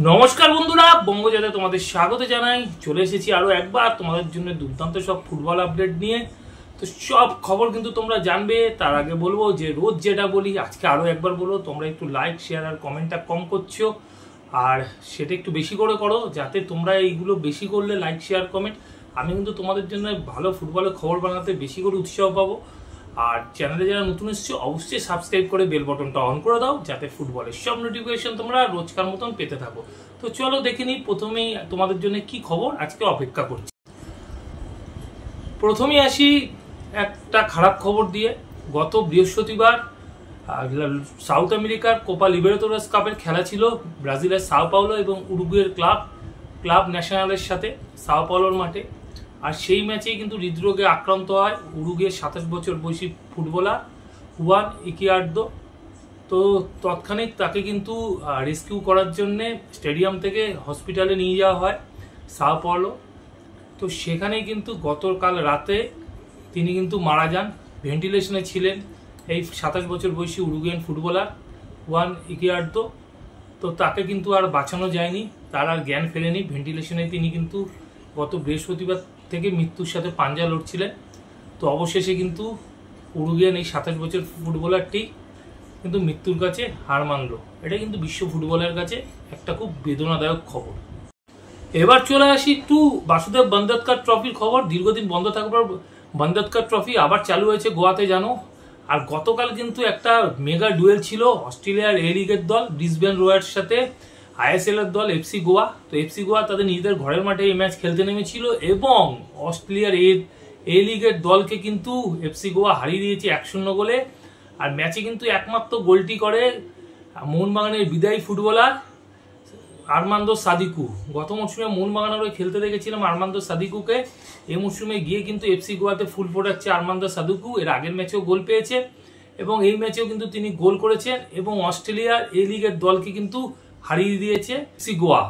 নমস্কার বন্ধুরা, বঙ্গজাতে তোমাদের স্বাগত জানাই। চলে এসেছি আরো একবার তোমাদের জন্য দুর্দান্ত সব ফুটবল আপডেট নিয়ে। তো সব খবর কিন্তু তোমরা জানবে। তার আগে বলবো যে রোজ যেটা বলি আজকে আরো একবার বলবো, তোমরা একটু লাইক শেয়ার আর কমেন্টটা কম করছো, আর সেটা একটু বেশি করে করো, যাতে তোমরা এইগুলো বেশি করলে লাইক শেয়ার কমেন্ট আমি কিন্তু তোমাদের জন্য ভালো ফুটবলের খবর বানাতে বেশি করে উৎসাহ পাবো। আর চ্যানেলে যারা নতুন এসেছো অবশ্যই সাবস্ক্রাইব করে বেল বাটনটা অন করে দাও, যাতে ফুটবলের সব নোটিফিকেশন তোমরা রোজকার মতন পেতে থাকো। তো চলো দেখে নিই প্রথমেই তোমাদের জন্য কি খবর আজকে অপেক্ষা করছি। প্রথমেই আসি একটা খারাপ খবর দিয়ে। গত বৃহস্পতিবার সাউথ আমেরিকার কোপা লিবারেতোরাস কাপের খেলা ছিল ব্রাজিলের সাও পাওলো এবং উরুগুয়ের ক্লাব ন্যাশনালের সাথে সাও পাওলোর মাঠে। আর সেই ম্যাচেই কিন্তু হৃদরোগে আক্রান্ত হয় উরুগুয়ের 27 বছর বয়সী ফুটবলার হুয়ান ইকিয়ার্দো। তো তৎক্ষণিক তাকে কিন্তু রেস্কিউ করার জন্যে স্টেডিয়াম থেকে হসপিটালে নিয়ে যাওয়া হয় সাও পাওলো। তো সেখানেই কিন্তু গতকাল রাতে তিনি কিন্তু মারা যান। ভেন্টিলেশনে ছিলেন এই 27 বছর বয়সী উরুগুয়ান ফুটবলার হুয়ান ইকিয়ার্দো। তো তাকে কিন্তু আর বাঁচানো যায়নি, তার আর জ্ঞান ফেরেনি। ভেন্টিলেশনে তিনি কিন্তু গত বৃহস্পতিবার থেকে মৃত্যুর সাথে পাঞ্জা লড়ছিলেন। তো অবশেষে কিন্তু উরুগুয়ান এই 27 বছর ফুটবলারটি কিন্তু মৃত্যুর কাছে হার মানল। এটা কিন্তু বিশ্ব ফুটবলের কাছে একটা খুব বেদনাদায়ক খবর। এবার চলে আসি একটু বাসুদেব বন্দ্যোপাধ্যায় ট্রফির খবর। দীর্ঘদিন বন্ধ থাকার বন্দ্যোপাধ্যায় ট্রফি আবার চালু হয়েছে গোয়াতে, জানো। আর গতকাল কিন্তু একটা মেগা ডুয়েল ছিল অস্ট্রেলিয়ার এ লিগের দল ব্রিসবেন রয়্যালস সাথে আইএসএল এর দল এফসি গোয়া। তো এফসি গোয়া তাদের নিজেদের ঘরের মাঠে এই ম্যাচ খেলতে নেমেছিল এবং অস্ট্রেলিয়ার এ লিগের দলকে কিন্তু এফসি গোয়া হারিয়ে দিয়েছে 1-0 গোলে। আর ম্যাচে কিন্তু একমাত্র গোলটি করে মোহনবাগানের বিদায়ী ফুটবলার আরমান্দো সাদিকু। গত মরশুমে মোহনবাগানের হয়ে খেলতে দেখেছিলাম আরমান্দো সাদিকুকে। এই মরশুমে গিয়ে কিন্তু এফসি গোয়াতে ফুল ফোটাচ্ছে আরমান্দো সাদিকু। এর আগের ম্যাচেও গোল পেয়েছে এবং এই ম্যাচেও কিন্তু তিনি গোল করেছেন এবং অস্ট্রেলিয়ার এ লিগের দলকে কিন্তু হারিয়ে দিয়েছে এফসি গোয়া।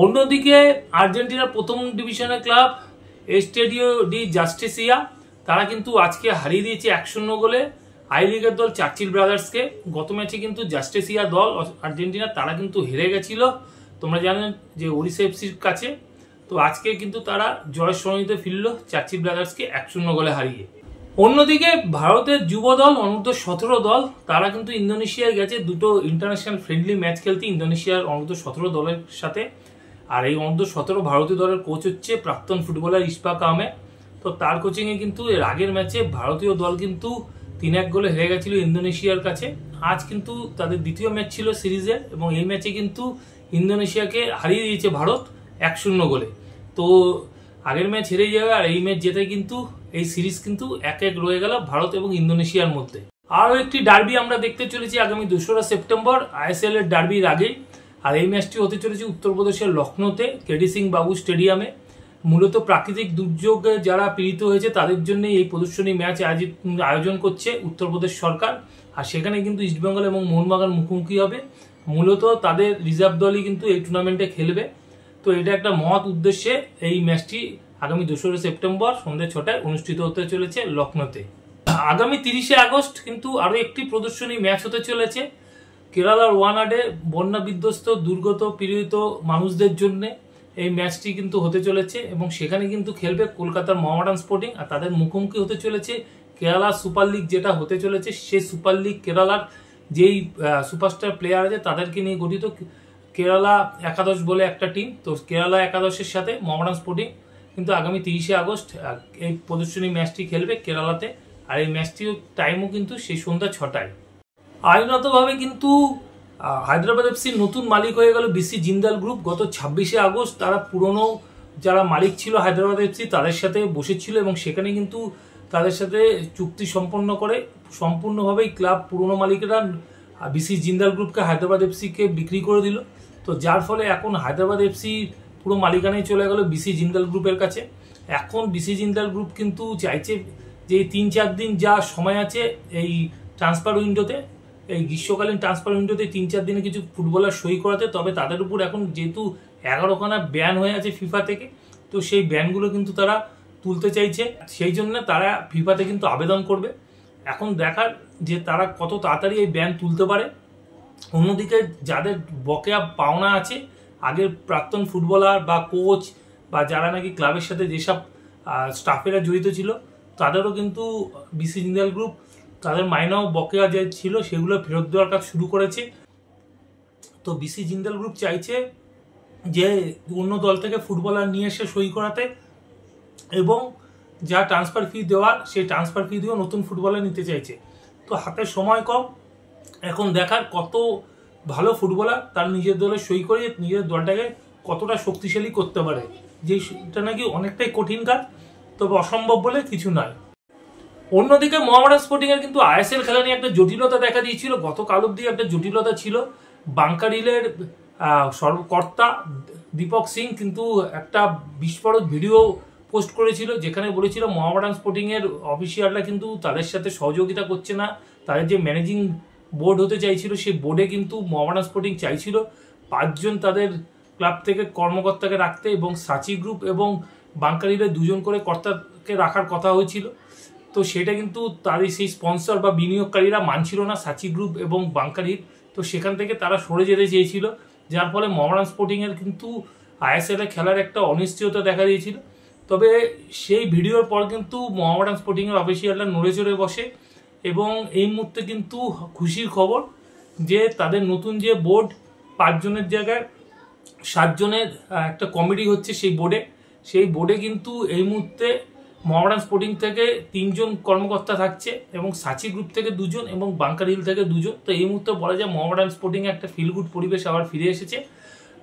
অন্যদিকে আর্জেন্টিনার প্রথম ডিভিশনের ক্লাব এস্টেডিও ডি জাস্টিসিয়া তারা কিন্তু আজকে হারিয়ে দিয়েছে 1-0 গোলে আই লিগের দল চার্চিল ব্রাদার্সকে। গত ম্যাচে কিন্তু জাস্টিসিয়া দল আর্জেন্টিনা তারা কিন্তু হেরে গেছিল, তোমরা জানেন যে ওড়িশা এফসির কাছে। তো আজকে কিন্তু তারা জয়ের সরণিতে ফিরল চার্চিল ব্রাদার্সকে 1-0 গোলে হারিয়ে। অন্যদিকে ভারতের যুব দল অনূর্ধ্ব-17 দল তারা কিন্তু ইন্দোনেশিয়ায় গেছে দুটো ইন্টারন্যাশনাল ফ্রেন্ডলি ম্যাচ খেলতে ইন্দোনেশিয়ার অনূর্ধ্ব-17 দলের সাথে। আর এই অনূর্ধ্ব-17 ভারতীয় দলের কোচ হচ্ছে প্রাক্তন ফুটবলার ইশফাক আহমেদ। তো তার কোচিংয়ে কিন্তু এর আগের ম্যাচে ভারতীয় দল কিন্তু 3-1 গোলে হেরে গেছিল ইন্দোনেশিয়ার কাছে। আজ কিন্তু তাদের দ্বিতীয় ম্যাচ ছিল সিরিজের এবং এই ম্যাচে কিন্তু ইন্দোনেশিয়াকে হারিয়ে দিয়েছে ভারত 1-0 গোলে। তো আগের ম্যাচ হেরে যাবে আর এই ম্যাচ জেতে কিন্তু এই সিরিজ কিন্তু 1-1 রয়ে গেল ভারত এবং ইন্দোনেশিয়ার মধ্যে। আরও একটি ডার্বি আমরা দেখতে চলেছি আগামী 2রা সেপ্টেম্বর আইএসএল এর ডার্বির আগেই। আর এই ম্যাচটি হতে চলেছে উত্তরপ্রদেশের লখনৌতে কেডি সিং বাবু স্টেডিয়ামে। মূলত প্রাকৃতিক দুর্যোগে যারা পীড়িত হয়েছে তাদের জন্য এই প্রদর্শনী ম্যাচ আয়োজন করছে উত্তরপ্রদেশ সরকার। আর সেখানে কিন্তু ইস্টবেঙ্গল এবং মোহনবাগান মুখোমুখি হবে। মূলত তাদের রিজার্ভ দলই কিন্তু এই টুর্নামেন্টে খেলবে। তো এটা একটা মহৎ উদ্দেশ্যে এই ম্যাচটি আগামী 2রা সেপ্টেম্বর সন্ধ্যে 6টায় অনুষ্ঠিত হতে চলেছে লখনৌতে। আগামী 30শে আগস্ট কিন্তু আরো একটি প্রদর্শনী ম্যাচ হতে চলেছে কেরালার ওয়ানাডে বন্যা বিধ্বস্ত দুর্গত পীড়িত মানুষদের জন্য এই ম্যাচটি কিন্তু হতে চলেছে এবং সেখানে কিন্তু খেলবে কলকাতার মোহামেডান স্পোর্টিং। আর তাদের মুখোমুখি হতে চলেছে কেরালা সুপার লিগ যেটা হতে চলেছে সেই সুপার লিগ কেরালার যেই সুপারস্টার প্লেয়ার আছে তাদেরকে নিয়ে গঠিত কেরালা একাদশ বলে একটা টিম। তো কেরালা একাদশের সাথে মোহামেডান স্পোর্টিং কিন্তু আগামী 30শে আগস্ট এই প্রদর্শনী ম্যাচটি খেলবে কেরালাতে। আর এই ম্যাচটির টাইমও কিন্তু সেই সন্ধ্যা 6টায়। আইনগতভাবে কিন্তু হায়দ্রাবাদ এফসির নতুন মালিক হয়ে গেল বিসি জিন্দাল গ্রুপ। গত 26শে আগস্ট তারা পুরনো যারা মালিক ছিল হায়দ্রাবাদ এফসি তাদের সাথে বসেছিল এবং সেখানে কিন্তু তাদের সাথে চুক্তি সম্পন্ন করে সম্পূর্ণভাবেই ক্লাব পুরনো মালিকেরা বিসি জিন্দাল গ্রুপকে হায়দ্রাবাদ এফসিকে বিক্রি করে দিল। তো যার ফলে এখন হায়দ্রাবাদ এফসি পুরো মালিকানায় চলে গেল বিসি জিন্দাল গ্রুপের কাছে। এখন বিসি জিন্দাল গ্রুপ কিন্তু চাইছে যে 3-4 দিন যা সময় আছে এই ট্রান্সফার উইন্ডোতে, এই গ্রীষ্মকালীন ট্রান্সফার উইন্ডোতে 3-4 দিনে কিছু ফুটবলার সই করাতে। তবে তাদের উপর এখন যেহেতু 11খানা ব্যান হয়ে আছে ফিফা থেকে, তো সেই ব্যানগুলো কিন্তু তারা তুলতে চাইছে। সেই জন্য তারা ফিফাতে কিন্তু আবেদন করবে। এখন দেখার যে তারা কত তাড়াতাড়ি এই ব্যান তুলতে পারে। অন্যদিকে যাদের বকেয়া পাওনা আছে, আগের প্রাক্তন ফুটবলার বা কোচ বা যারা নাকি ক্লাবের সাথে যেসব স্টাফেরা জড়িত ছিল, তাদেরও কিন্তু বিসি জিন্দাল গ্রুপ তাদের মাইনাও বকেয়া যে ছিল সেগুলো ফেরত দেওয়ার কাজ শুরু করেছে। তো বিসি জিন্দাল গ্রুপ চাইছে যে অন্য দল থেকে ফুটবলার নিয়ে এসে সই করাতে, এবং যা ট্রান্সফার ফি দেওয়ার সেই ট্রান্সফার ফি দিয়েও নতুন ফুটবলার নিতে চাইছে। তো হাতে সময় কম, এখন দেখার কত ভালো ফুটবলার তার নিজের দলে সই করে নিজের দলটাকে কতটা শক্তিশালী করতে পারে, যেটা নাকি অনেকটাই কঠিন কাজ, তবে অসম্ভব বলে কিছু নয়। অন্যদিকে মোহামেডান স্পোর্টিং এর কিন্তু আইএসএল খেলা নিয়ে একটা জটিলতা দেখা দিয়েছিল। গতকাল অব্দি একটা জটিলতা ছিল। বাংকারিলের কর্তা দীপক সিং কিন্তু একটা বিস্ফোরক ভিডিও পোস্ট করেছিল, যেখানে বলেছিল মোহামেডান স্পোর্টিং এর অফিসিয়ালরা কিন্তু তাদের সাথে সহযোগিতা করছে না। তাদের যে ম্যানেজিং বোর্ড হতে চাইছিল সেই বোর্ডে কিন্তু মোহামেডান স্পোর্টিং চাইছিল 5 জন তাদের ক্লাব থেকে কর্মকর্তাকে রাখতে, এবং সাচি গ্রুপ এবং বাংকারিলের 2 জন করে কর্তাকে রাখার কথা হয়েছিল। তো সেটা কিন্তু তাদের সেই স্পন্সর বা বিনিয়োগকারীরা মানছিল না, সাচি গ্রুপ এবং বাংকারিল। তো সেখান থেকে তারা সরে যেতে চেয়েছিল, যার ফলে মোহামেডান স্পোর্টিং এর কিন্তু আইএসএল এ খেলার একটা অনিশ্চয়তা দেখা দিয়েছিল। তবে সেই ভিডিওর পর কিন্তু মোহামেডান স্পোর্টিং এর অফিসিয়ালরা নড়ে চড়ে বসে, এবং এই মুহূর্তে কিন্তু খুশির খবর যে তাদের নতুন যে বোর্ড 5 জনের জায়গায় 7 জনের একটা কমিটি হচ্ছে সেই বোর্ডে কিন্তু এই মুহূর্তে মোহামেডান স্পোর্টিং থেকে 3 জন কর্মকর্তা থাকছে, এবং সাচি গ্রুপ থেকে 2 জন এবং বাংকার হিল থেকে 2 জন। তো এই মুহূর্তে বলা যায় মোহামেডান স্পোর্টিং একটা ফিল গুড পরিবেশ আবার ফিরে এসেছে।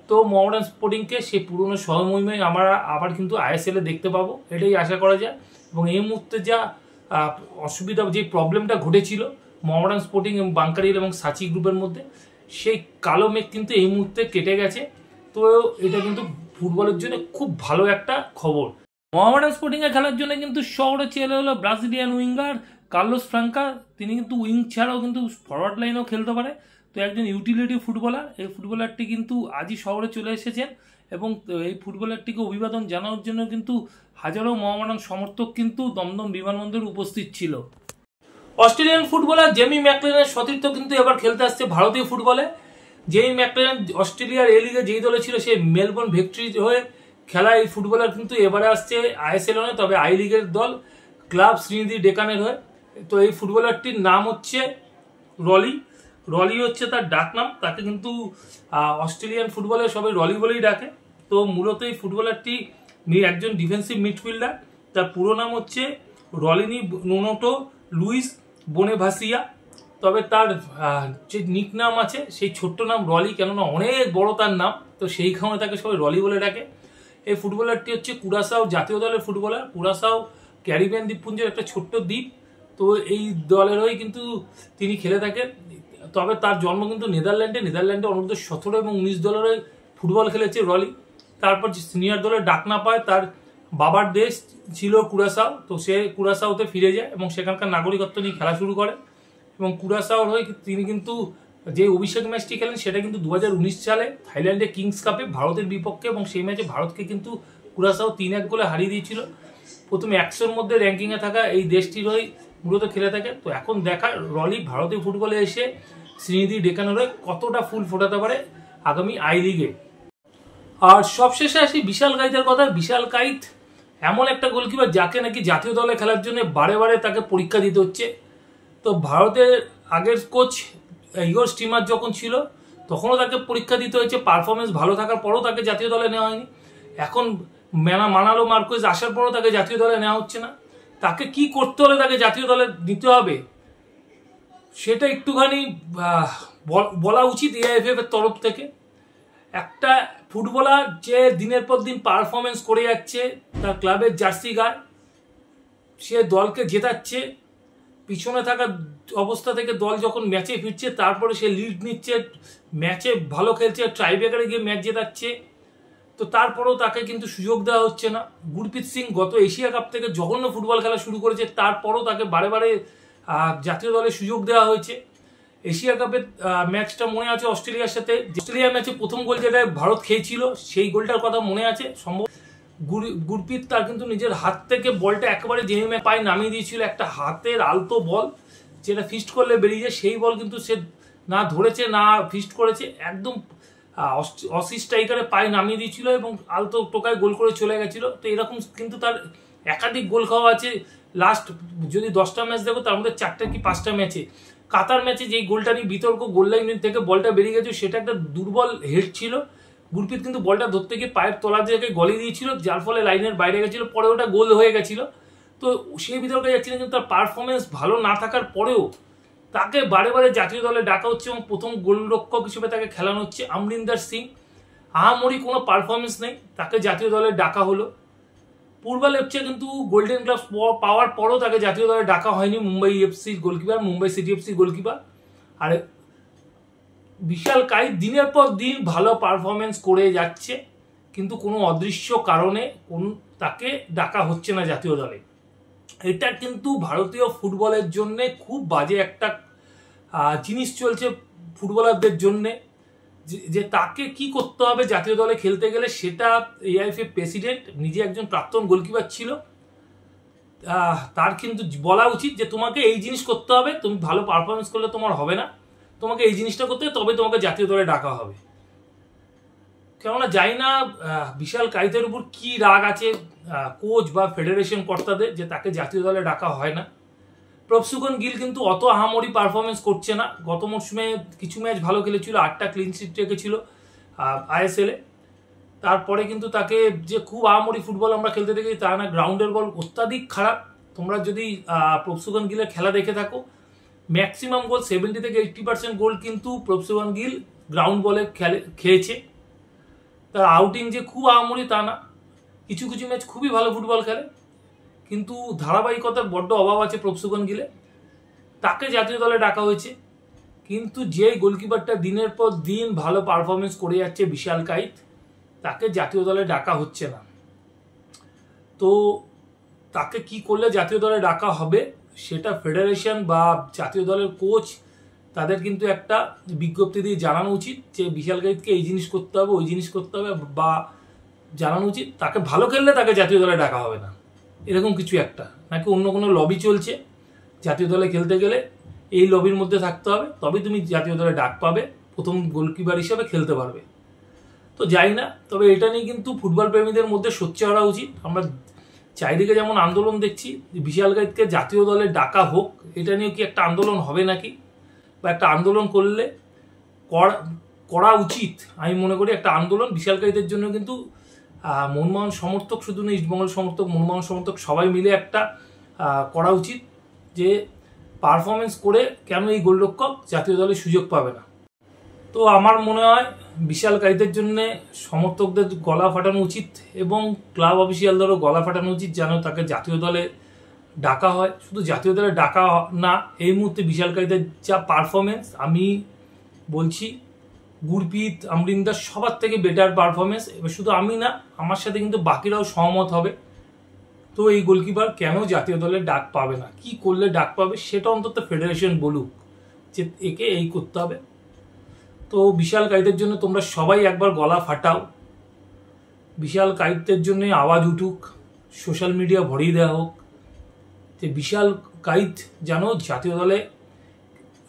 তো মোহামেডান স্পোর্টিংকে সেই পুরনো সহমহিমায় আমরা আবার কিন্তু আইএসএল এ দেখতে পাবো, এটাই আশা করা যায়। এবং এই মুহূর্তে যা অসুবিধা, যে প্রবলেমটা ঘটেছিল মোহামেডান স্পোর্টিং এবং বাংকার হিল এবং সাচি গ্রুপের মধ্যে, সেই কালো মেঘ কিন্তু এই মুহূর্তে কেটে গেছে। তো এটা কিন্তু ফুটবলের জন্য খুব ভালো একটা খবর। মোহামেডান স্পোর্টিং এ খেলার জন্য কিন্তু শহরে চলে হলো ব্রাজিলিয়ান উইঙ্গার কার্লোস ফ্রাঙ্কা। তিনি কিন্তু উইং ছাড়াও কিন্তু ফরওয়ার্ড লাইনেও খেলতে পারে। তো একজন ইউটিলিটি ফুটবলার, এই ফুটবলারটি কিন্তু আজই শহরে চলে এসেছেন, এবং এই ফুটবলারটিকে অভিবাদন জানানোর জন্য কিন্তু হাজারো মোহামেডান সমর্থক কিন্তু দমদম বিমানবন্দরে উপস্থিত ছিল। অস্ট্রেলিয়ান ফুটবলার জেমি ম্যাকলেনের সতীর্থ কিন্তু এবার খেলতে আসছে ভারতীয় ফুটবলে। জেমি ম্যাকলেন অস্ট্রেলিয়ার এ লিগে যেই দলে ছিল সেই মেলবোর্ন ভিক্টরিজ হয়ে খেলা এই ফুটবলার কিন্তু এবারে আসছে আইএসএল নয়, তবে আই লিগের দল ক্লাব শ্রীনিধি ডেকানের হয়ে। তো এই ফুটবলারটির নাম হচ্ছে রলি হচ্ছে তার ডাক নাম। তাকে কিন্তু অস্ট্রেলিয়ান ফুটবলে সবাই রলি বলেই ডাকে। তো মূলত এই ফুটবলারটি একজন ডিফেন্সিভ মিডফিল্ডার। তার পুরো নাম হচ্ছে রলিনি নোনোটো লুইস বোনেভাসিয়া। তবে তার যে নিক নাম আছে সেই ছোট্ট নাম রলি, কেননা অনেক বড় তার নাম, তো সেই কারণে তাকে সবাই রলি বলে ডাকে। এই ফুটবলারটি হচ্ছে কুরাসাও জাতীয় দলের ফুটবলার। কুরাসাও ক্যারিবিয়ান দ্বীপপুঞ্জের একটা ছোট্ট দ্বীপ। তো এই দলের হয়ে কিন্তু তিনি খেলে থাকেন। তবে তার জন্ম কিন্তু নেদারল্যান্ডে অনূর্ধ্ব 17 এবং 19 দলের হয়ে ফুটবল খেলেছে রলি। তারপর সিনিয়র দলের ডাক না পায়, তার বাবার দেশ ছিল কুরাসাও। তো সে কুরাসাওতে ফিরে যায় এবং সেখানকার নাগরিকত্ব নিয়ে খেলা শুরু করে। এবং কুরাসাওর হয়ে তিনি কিন্তু যে অভিষেক ম্যাচটি খেলেন সেটা কিন্তু 2019 সালে থাইল্যান্ডে কিংস কাপে ভারতের বিপক্ষে, এবং সেই ম্যাচে ভারতকে কিন্তু কুরাসাও 3-1 গোলে হারিয়ে দিয়েছিল। প্রথমে 100-র মধ্যে র্যাঙ্কিংয়ে থাকা এই দেশটির হয়ে মূলত খেলে থাকে। তো এখন দেখা রলি ভারতীয় ফুটবলে এসে শ্রীনিধি ডেকানের হয়ে কতটা ফুল ফোটাতে পারে আগামী আই লিগে। আর সবশেষে আসি বিশাল কাইতের কথা। বিশাল কাইত এমন একটা গোলকিপার যাকে নাকি জাতীয় দলে খেলার জন্য বারে বারে তাকে পরীক্ষা দিতে হচ্ছে। তো ভারতের আগের কোচ ইগোর স্টিমার যখন ছিল তখনও তাকে পরীক্ষা দিতে হয়েছে, পারফরমেন্স ভালো থাকার পরও তাকে জাতীয় দলে নেওয়া হয়নি। এখন মানালো মার্কোয়েজ আসার পরও তাকে জাতীয় দলে নেওয়া হচ্ছে না। তাকে কি করতে হলে তাকে জাতীয় দলে নিতে হবে সেটা একটুখানি বলা উচিত এআইএফএফ এর তরফ থেকে। একটা ফুটবলার যে দিনের পর দিন পারফরমেন্স করে যাচ্ছে, তার ক্লাবের জার্সি গায়ে, সে দলকে জেতাচ্ছে, পিছনে থাকা অবস্থা থেকে দল যখন ম্যাচে ফিরছে তারপরে সে লিড নিচ্ছে, ম্যাচে ভালো খেলছে, ট্রাইব্রেকারে গিয়ে ম্যাচ জেতাচ্ছে, তো তারপরেও তাকে কিন্তু সুযোগ দেওয়া হচ্ছে না। গুরপ্রীত সিং গত এশিয়া কাপ থেকে জঘন্য ফুটবল খেলা শুরু করেছে, তারপরও তাকে বারে বারে জাতীয় দলে সুযোগ দেওয়া হয়েছে। এশিয়া কাপের ম্যাচটা মনে আছে অস্ট্রেলিয়ার সাথে, অস্ট্রেলিয়া ম্যাচে প্রথম গোল যেটা ভারত খেয়েছিল সেই গোলটার কথা মনে আছে সম্ভব। গুরপ্রীত তার কিন্তু নিজের হাত থেকে বলটা একেবারে জেমি পায়ে নামিয়ে দিয়েছিল, একটা হাতের আলতো বল যেটা ফিস্ট করলে বেরিয়ে যায়, সেই বল কিন্তু সে না ধরেছে না ফিস্ট করেছে, একদম অসি স্ট্রাইকারে পায়ে নামিয়ে দিয়েছিল এবং আলতো টোকায় গোল করে চলে গেছিল। তো এরকম কিন্তু তার একাধিক গোল খাওয়া আছে। লাস্ট যদি 10টা ম্যাচ দেখো তার মধ্যে 4টা কি 5টা ম্যাচে, কাতার ম্যাচে যেই গোলটা নিয়ে বিতর্ক, গোল লাইন থেকে বলটা বেরিয়ে গেছে, সেটা একটা দুর্বল হেড ছিল। গুরপ্রীত কিন্তু বলটা ধরতে গিয়ে পায়ের তলা দিয়ে গলিয়ে দিয়েছিল, যার ফলে লাইনের বাইরে গেছিল, পরে ওটা গোল হয়ে গেছিল। তো সেই বিতর্কে যাচ্ছিল, কিন্তু তার পারফরমেন্স ভালো না থাকার পরেও তাকে বারে বারে জাতীয় দলে ডাকা হচ্ছে এবং প্রথম গোলরক্ষক হিসেবে তাকে খেলানো হচ্ছে। অমরিন্দর সিং আহামরি কোনো পারফরমেন্স নেই, তাকে জাতীয় দলে ডাকা হলো। পূর্বা লেপচা কিন্তু গোল্ডেন গ্লাভস পাওয়ার পরও তাকে জাতীয় দলে ডাকা হয়নি। মুম্বাই এফসির গোলকিপার, মুম্বাই সিটি এফসির গোলকিপার। আর বিশাল কাইত দিনের পর দিন ভালো পারফরমেন্স করে যাচ্ছে, কিন্তু কোনো অদৃশ্য কারণে তাকে ডাকা হচ্ছে না জাতীয় দলে। এটা কিন্তু ভারতীয় ফুটবলের জন্য খুব বাজে একটা জিনিস চলছে ফুটবলারদের জন্যে, যে তাকে কি করতে হবে জাতীয় দলে খেলতে গেলে। সেটা এআইএফএ প্রেসিডেন্ট নিজে একজন প্রাক্তন গোলকিপার ছিল, তার কিন্তু বলা উচিত যে তোমাকে এই জিনিস করতে হবে, তুমি ভালো পারফরমেন্স করলে তোমার হবে না, তোমাকে এই জিনিসটা করতে হবে, তবে তোমাকে জাতীয় দলে ডাকা হবে। কেননা জানি না বিশাল কাইতের উপর কি রাগ আছে কোচ বা ফেডারেশন কর্তাদের, যে তাকে জাতীয় দলে ডাকা হয় না। প্রভসুগন গিল কিন্তু অত আহামরি পারফরমেন্স করছে না। গত মরশুমে কিছু ম্যাচ ভালো খেলেছিল, 8টা ক্লিন শিট রেখেছিল আইএসএলে। তারপরে কিন্তু তাকে যে খুব আহামরি ফুটবল আমরা খেলতে দেখেছি তা না, গ্রাউন্ডের বল অত্যাধিক খারাপ। তোমরা যদি প্রভসুগন গিলের খেলা দেখে থাকো, ম্যাক্সিমাম গোল 70 থেকে 80% গোল কিন্তু প্রভসুগন গিল গ্রাউন্ড বলে খেয়েছে। তার আউটিং যে খুব আহামরি তা না, কিছু কিছু ম্যাচ খুবই ভালো ফুটবল খেলে, কিন্তু ধারাবাহিকতার বড্ড অভাব আছে প্রভসুগন গিলে। তাকে জাতীয় দলে ডাকা হয়েছে, কিন্তু যে গোলকিপারটা দিনের পর দিন ভালো পারফরমেন্স করে যাচ্ছে বিশাল কাইত, তাকে জাতীয় দলে ডাকা হচ্ছে না। তো তাকে কি করলে জাতীয় দলে ডাকা হবে সেটা ফেডারেশন বা জাতীয় দলের কোচ তাদের কিন্তু একটা বিজ্ঞপ্তি দিয়ে জানানো উচিত, যে বিশাল কাইতকে এই জিনিস করতে হবে, ওই জিনিস করতে হবে, বা জানানো উচিত তাকে ভালো খেললে তাকে জাতীয় দলে ডাকা হবে না, এরকম কিছু একটা। নাকি অন্য কোনো লবি চলছে, জাতীয় দলে খেলতে গেলে এই লবির মধ্যে থাকতে হবে, তবেই তুমি জাতীয় দলে ডাক পাবে, প্রথম গোলকিপার হিসেবে খেলতে পারবে। তো যাই না, তবে এটা নিয়ে কিন্তু ফুটবল প্রেমীদের মধ্যে সোচ্চার হওয়া উচিত। আমরা চারিদিকে যেমন আন্দোলন দেখছি, বিশাল কাইতকে জাতীয় দলে ডাকা হোক, এটা নিয়ে কি একটা আন্দোলন হবে নাকি, বা একটা আন্দোলন করলে করা উচিত। আমি মনে করি একটা আন্দোলন বিশাল কাইতের জন্য কিন্তু মনমোহন সমর্থক, শুধু না ইস্টবেঙ্গল সমর্থক, মনমোহন সমর্থক সবাই মিলে একটা করা উচিত, যে পারফরমেন্স করে কেন এই গোলরক্ষক জাতীয় দলে সুযোগ পাবে না। তো আমার মনে হয় বিশাল কাইতের জন্য সমর্থকদের গলা ফাটানো উচিত এবং ক্লাব অফিসিয়ালদেরও গলা ফাটানো উচিত, যেন তাকে জাতীয় দলে ডাকা হয়। শুধু জাতীয় দলে ডাকা না, এই মুহূর্তে বিশাল কাইতের যা পারফরমেন্স, আমি বলছি গুরপ্রীত, অমরিন্দর সবার থেকে বেটার পারফরমেন্স। এবার শুধু আমি না, আমার সাথে কিন্তু বাকিরাও সহমত হবে। তো এই গোলকিপার কেন জাতীয় দলে ডাক পাবে না, কি করলে ডাক পাবে, সেটা অন্তত ফেডারেশন বলুক যে একে এই করতে হবে। তো বিশাল কাইতের জন্য তোমরা সবাই একবার গলা ফাটাও, বিশাল কাইতের জন্য আওয়াজ উঠুক, সোশ্যাল মিডিয়া ভরিয়ে দেওয়া হোক, যে বিশাল কাইত যেন জাতীয় দলে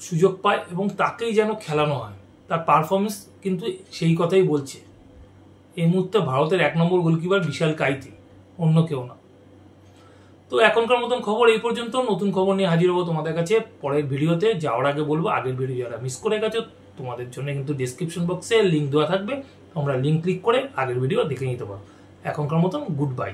সুযোগ পায় এবং তাকেই যেন খেলানো হয়। তার পারফরমেন্স কিন্তু সেই কথাই বলছে। এই মুহূর্তে ভারতের 1 নম্বর গোলকিপার বিশাল কাইতি, অন্য কেউ না। তো এখনকার মতন খবর এই পর্যন্ত। নতুন খবর নিয়ে হাজির হবো তোমাদের কাছে পরের ভিডিওতে। যাওয়ার আগে বলবো, আগের ভিডিও যারা মিস করে গেছো তোমাদের জন্য কিন্তু ডিসক্রিপশন বক্সে লিঙ্ক দেওয়া থাকবে, তোমরা লিঙ্ক ক্লিক করে আগের ভিডিও দেখে নিতে পারো। এখনকার মতন গুড বাই।